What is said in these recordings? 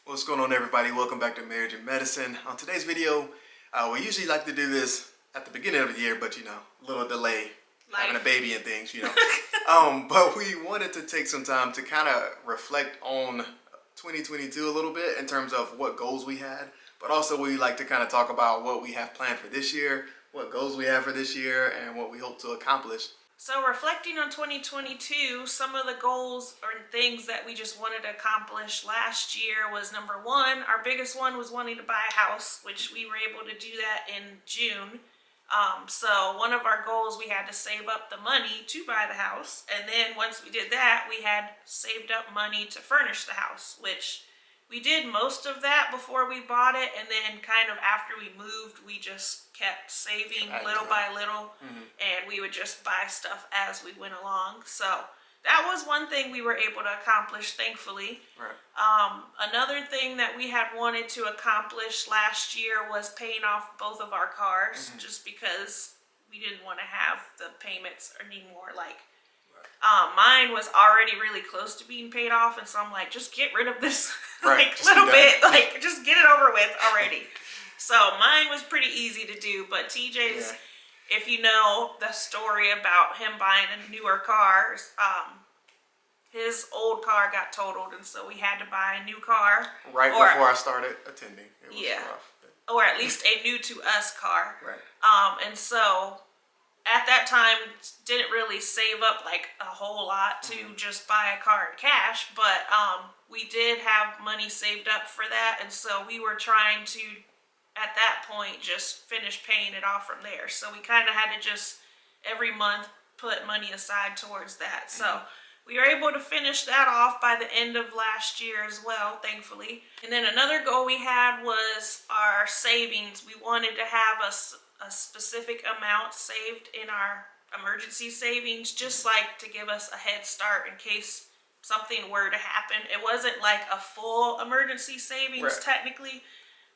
What's going on, everybody? Welcome back to Marriage and Medicine. On today's video, we usually like to do this at the beginning of the year, but a little delay, having a baby and things, But we wanted to take some time to kind of reflect on 2022 a little bit in terms of what goals we had, but also we like to kind of talk about what we have planned for this year, what goals we have for this year, and what we hope to accomplish. So reflecting on 2022, some of the goals or things that we just wanted to accomplish last year was number one, our biggest one was wanting to buy a house, which we were able to do that in June. So one of our goals, we had to save up the money to buy the house. And then once we did that, we had saved up money to furnish the house, which we did most of that before we bought it, and then kind of after we moved, we just kept saving little by little, and we would just buy stuff as we went along. So that was one thing we were able to accomplish, thankfully. Right. Another thing that we had wanted to accomplish last year was paying off both of our cars, just because we didn't want to have the payments anymore. Mine was already really close to being paid off, and so I'm like, just get rid of this little bit, just get it over with already. So mine was pretty easy to do, but TJ's, if you know the story about him buying a newer car, his old car got totaled, and so we had to buy a new car. Right before I started attending. It was rough. Or at least a new to us car. Right. And so at that time, didn't really save up like a whole lot to just buy a car in cash, but we did have money saved up for that, and so we were trying to, at that point, just finish paying it off from there. So we kind of had to just every month put money aside towards that. So we were able to finish that off by the end of last year as well, thankfully. And then another goal we had was our savings. We wanted to have a specific amount saved in our emergency savings, just like to give us a head start in case something were to happen. It wasn't like a full emergency savings technically,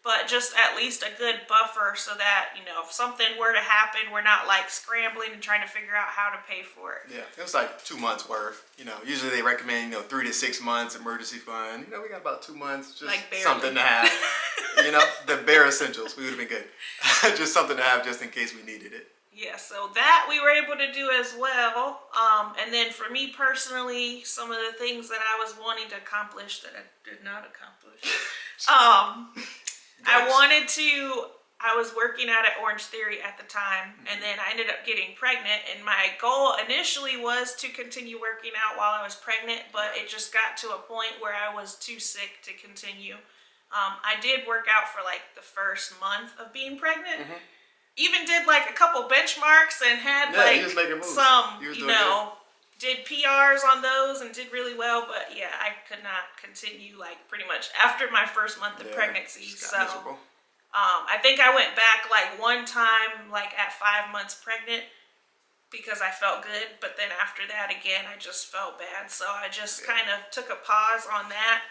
but just at least a good buffer so that, if something were to happen, we're not like scrambling and trying to figure out how to pay for it. Yeah, it was like 2 months worth. Usually they recommend, 3 to 6 months emergency fund. We got about 2 months, just something to have. The bare essentials. We would have been good. Just something to have just in case we needed it. Yeah, so that we were able to do as well. And then for me personally, some of the things that I was wanting to accomplish that I did not accomplish. I was working out at Orange Theory at the time, and then I ended up getting pregnant, and my goal initially was to continue working out while I was pregnant, but it just got to a point where I was too sick to continue. I did work out for like the first month of being pregnant. Even did like a couple benchmarks and had some, did PRs on those and did really well, but yeah, I could not continue pretty much after my first month of pregnancy. So I think I went back one time at 5 months pregnant because I felt good, but then after that again I just felt bad, so I just kind of took a pause on that,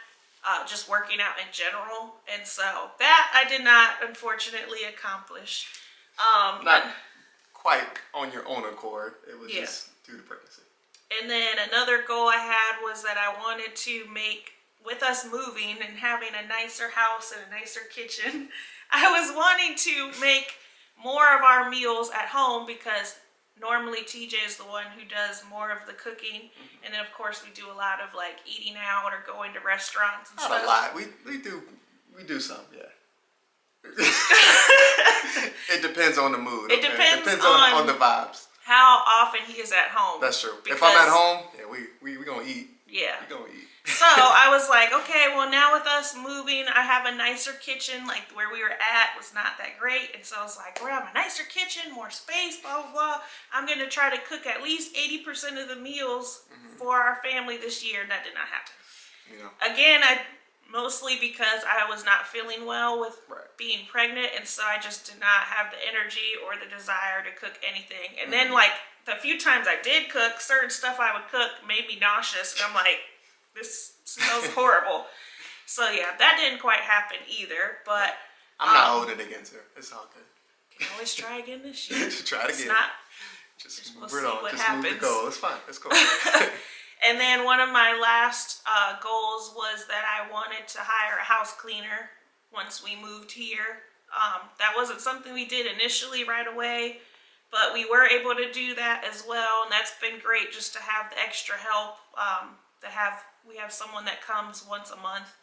just working out in general, and so that I did not unfortunately accomplish. Not quite on your own accord. It was just due to pregnancy. And then another goal I had was that I wanted to make, with us moving and having a nicer house and a nicer kitchen, I was wanting to make more of our meals at home because normally TJ is the one who does more of the cooking. And then of course we do a lot of eating out or going to restaurants and stuff. Not a lot. We do some, yeah. It depends on the mood. It depends on the vibes. How often he is at home. That's true. If I'm at home, we gonna eat. Yeah. We gonna eat. So I was like, okay, well now with us moving, I have a nicer kitchen. Where we were at was not that great, and so I was like, we're having a nicer kitchen, more space, blah blah blah. I'm gonna try to cook at least 80% of the meals for our family this year, and that did not happen. Again, mostly because I was not feeling well with being pregnant, and so I just did not have the energy or the desire to cook anything. And then the few times I did cook, certain stuff I would cook made me nauseous, and I'm like, this smells horrible. So yeah, that didn't quite happen either, but I'm not holding it against her. It's all good. Can always try again this year. Try it again. It's not, just we'll move it on. What just happens. move the goal. It's fine. It's cool. And then one of my last goals was that I wanted to hire a house cleaner once we moved here. That wasn't something we did initially right away, but we were able to do that as well, and that's been great just to have the extra help. We have someone that comes once a month,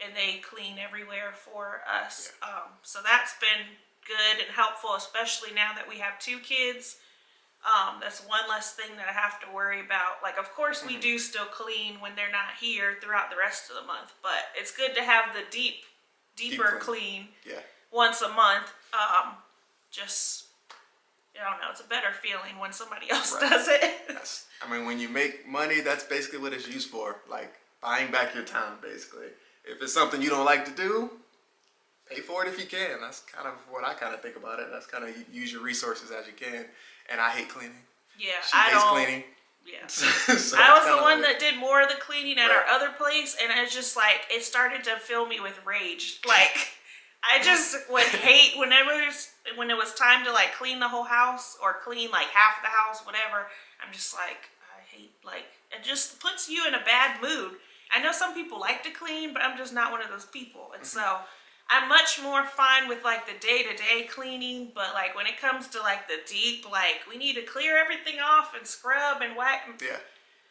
and they clean everywhere for us. So that's been good and helpful, especially now that we have 2 kids. That's one less thing that I have to worry about. Like, of course, we do still clean when they're not here throughout the rest of the month, but it's good to have the deeper clean once a month. Just, I don't know, it's a better feeling when somebody else does it. I mean, when you make money, that's basically what it's used for. Like, buying back your time, basically. If it's something you don't like to do, pay for it if you can. That's kind of what I kind of think about it. That's kind of use your resources as you can. And I hate cleaning. Yeah, she hates cleaning. Yeah. So I was the one that did more of the cleaning at our other place, and it's just like, it started to fill me with rage. Like, I just would hate when it was time to like clean the whole house or clean like half the house, whatever. I'm just like, I hate, like, it just puts you in a bad mood. I know some people like to clean, but I'm just not one of those people. And so I'm much more fine with like the day-to-day cleaning, but like when it comes to like the deep, like we need to clear everything off and scrub and whack. Yeah,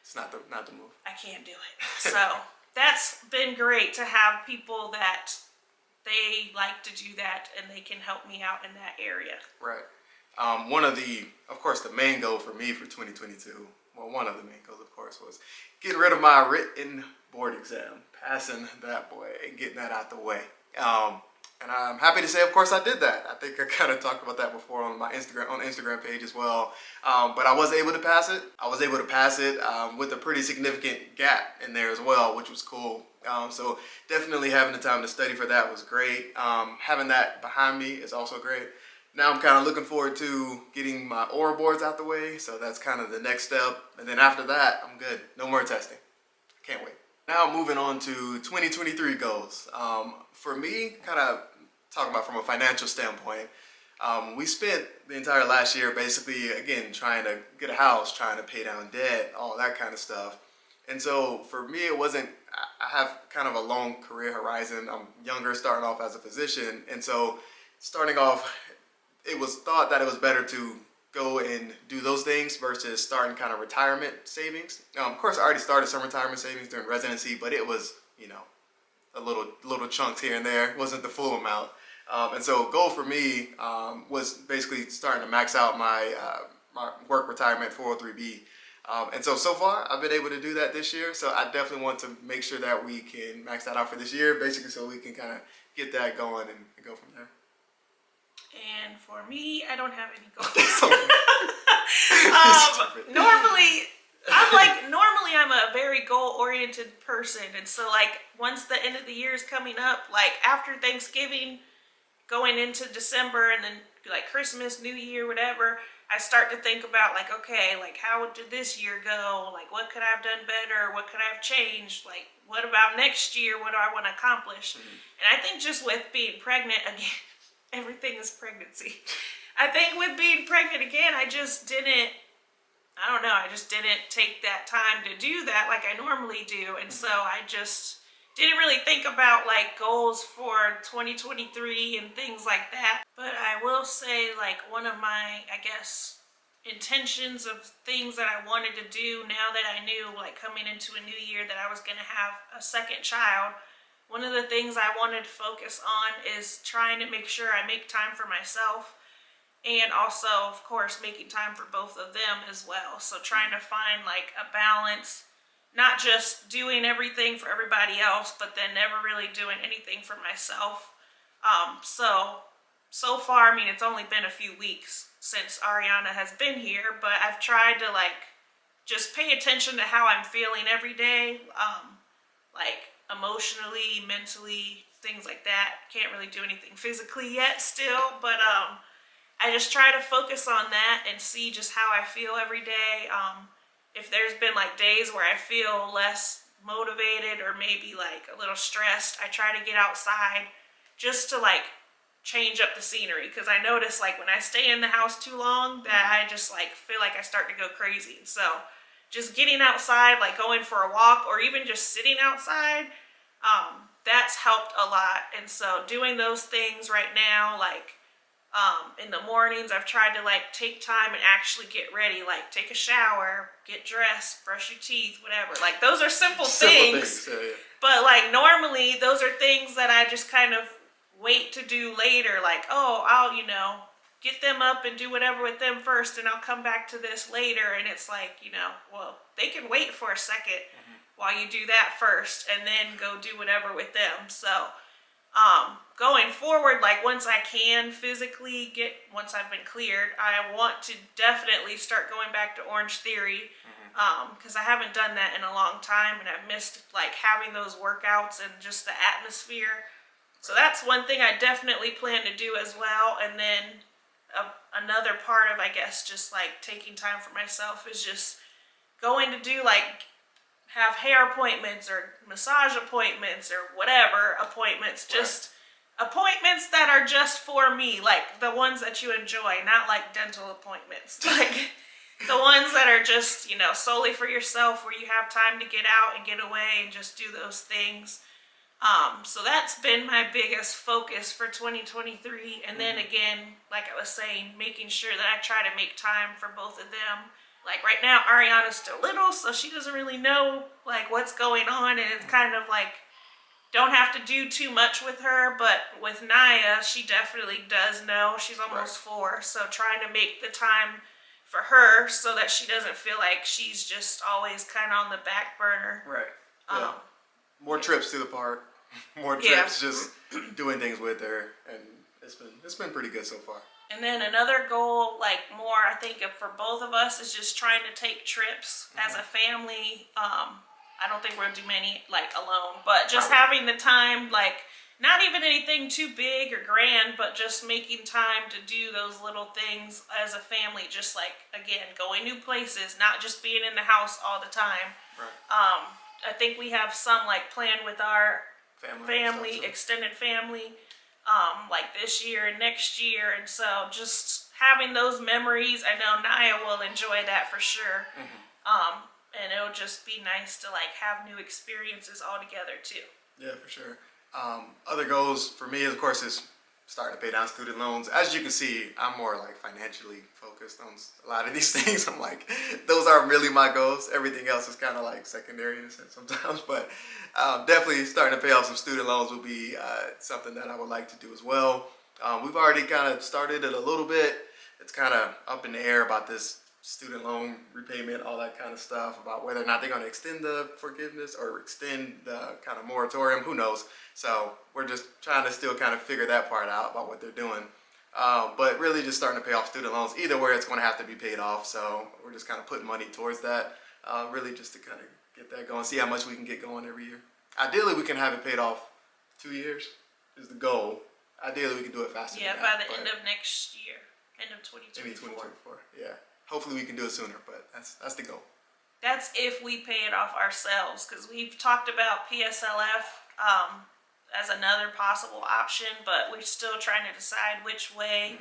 it's not the move. I can't do it. So that's been great to have people that they like to do that and they can help me out in that area. Right. One of the main goal for me for 2022, well, one of the main goals, of course, was getting rid of my written board exam, passing that boy and getting that out the way. And I'm happy to say, of course, I did that. I think I kind of talked about that before on my Instagram page as well. But I was able to pass it. I was able to pass it with a pretty significant gap in there as well, which was cool. So definitely having the time to study for that was great. Having that behind me is also great. Now I'm kind of looking forward to getting my oral boards out the way. So that's kind of the next step. And then after that, I'm good. No more testing. Can't wait. Now moving on to 2023 goals. For me, kind of talking about from a financial standpoint, we spent the entire last year basically, again, trying to get a house, trying to pay down debt, all that kind of stuff. And so for me, I have kind of a long career horizon. I'm younger, starting off as a physician. And so starting off, it was thought that it was better to go and do those things versus starting kind of retirement savings. Of course, I already started some retirement savings during residency, but it was, a little chunks here and there. It wasn't the full amount. And so goal for me was basically starting to max out my work retirement 403B. And so far, I've been able to do that this year. So I definitely want to make sure that we can max that out for this year, basically so we can kind of get that going and go from there. And for me, I don't have any goals. Normally I'm a very goal-oriented person. And so like once the end of the year is coming up, like after Thanksgiving, going into December and then like Christmas, New Year, whatever, I start to think about like, okay, like how did this year go? Like what could I have done better? What could I have changed? Like what about next year? What do I want to accomplish? And I think just with being pregnant again, everything is pregnancy. I think with being pregnant again, I just didn't take that time to do that like I normally do. And so I just didn't really think about like goals for 2023 and things like that. But I will say like one of my, I guess, intentions of things that I wanted to do now that I knew like coming into a new year that I was going to have a second child, one of the things I wanted to focus on is trying to make sure I make time for myself and also, of course, making time for both of them as well. So trying to find like a balance, not just doing everything for everybody else, but then never really doing anything for myself. So far, I mean, it's only been a few weeks since Ariana has been here, but I've tried to like just pay attention to how I'm feeling every day, like emotionally, mentally, things like that. Can't really do anything physically yet still, but I just try to focus on that and see just how I feel every day. If there's been like days where I feel less motivated or maybe like a little stressed, I try to get outside just to like change up the scenery, because I notice like when I stay in the house too long that I just like feel like I start to go crazy. So just getting outside, like going for a walk or even just sitting outside, that's helped a lot. And so doing those things right now, like in the mornings, I've tried to like take time and actually get ready, like take a shower, get dressed, brush your teeth, whatever. Like those are simple things. Yeah. But like normally those are things that I just kind of wait to do later. Like, oh, I'll, get them up and do whatever with them first and I'll come back to this later. And it's like, well, they can wait for a second while you do that first and then go do whatever with them. So going forward, like once I can physically once I've been cleared, I want to definitely start going back to Orange Theory, because I haven't done that in a long time and I've missed like having those workouts and just the atmosphere. So that's one thing I definitely plan to do as well. And then another part of, I guess, just like taking time for myself is just going to do like have hair appointments or massage appointments or whatever appointments, just appointments that are just for me, like the ones that you enjoy, not like dental appointments, like the ones that are just, solely for yourself, where you have time to get out and get away and just do those things. So that's been my biggest focus for 2023. And then again, like I was saying, making sure that I try to make time for both of them. Like right now, Ariana's still little, so she doesn't really know like what's going on, and it's kind of like don't have to do too much with her. But with Naya, she definitely does know. She's almost 4, so trying to make the time for her so that she doesn't feel like she's just always kind of on the back burner. Right. Yeah. More trips to the park, more trips, just doing things with her, and it's been pretty good so far. And then another goal, like more, I think for both of us, is just trying to take trips as a family. I don't think we're gonna do many like alone, but just having the time, like not even anything too big or grand, but just making time to do those little things as a family. Just like, again, going new places, not just being in the house all the time. Right. I think we have some like planned with our family, extended family, like this year and next year. And so just having those memories, I know Naya will enjoy that for sure. And it'll just be nice to like have new experiences all together too. Yeah, for sure. Other goals for me, of course, is starting to pay down student loans. As you can see, I'm more like financially focused on a lot of these things. I'm like, those aren't really my goals. Everything else is kind of like secondary in a sense sometimes. But definitely starting to pay off some student loans will be something that I would like to do as well. We've already kind of started it a little bit. It's kind of up in the air about this student loan repayment, all that kind of stuff, about whether or not they're going to extend the forgiveness or extend the kind of moratorium. Who knows? So we're just trying to still kind of figure that part out about what they're doing. But really just starting to pay off student loans. Either way, it's going to have to be paid off. So we're just kind of putting money towards that, really just to kind of get that going, see how much we can get going every year. Ideally, we can have it paid off 2 years is the goal. Ideally, we can do it faster than that. Yeah, by the end of next year, end of 2024. 2024, yeah. Hopefully we can do it sooner, but that's the goal. That's if we pay it off ourselves, because we've talked about PSLF as another possible option, but we're still trying to decide which way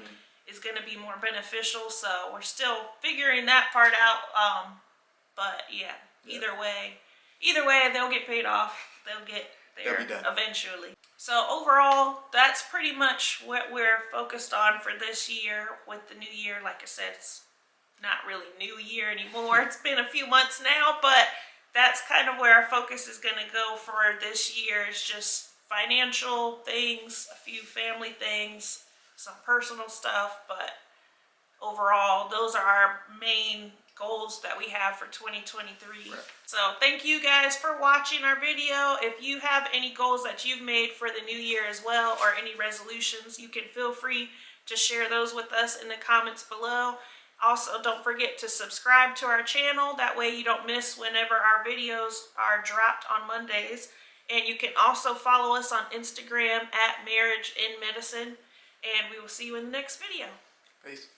is going to be more beneficial. So we're still figuring that part out. But yeah, either way, they'll get paid off. They'll get there eventually. So overall, that's pretty much what we're focused on for this year. With the new year, like I said, it's not really new year anymore. It's been a few months now, but that's kind of where our focus is going to go for this year. Is just financial things, a few family things, some personal stuff, but overall, those are our main goals that we have for 2023. Right. So thank you guys for watching our video. If you have any goals that you've made for the new year as well, or any resolutions, you can feel free to share those with us in the comments below. Also, don't forget to subscribe to our channel. That way you don't miss whenever our videos are dropped on Mondays. And you can also follow us on Instagram at Marriage in Medicine. And we will see you in the next video. Peace.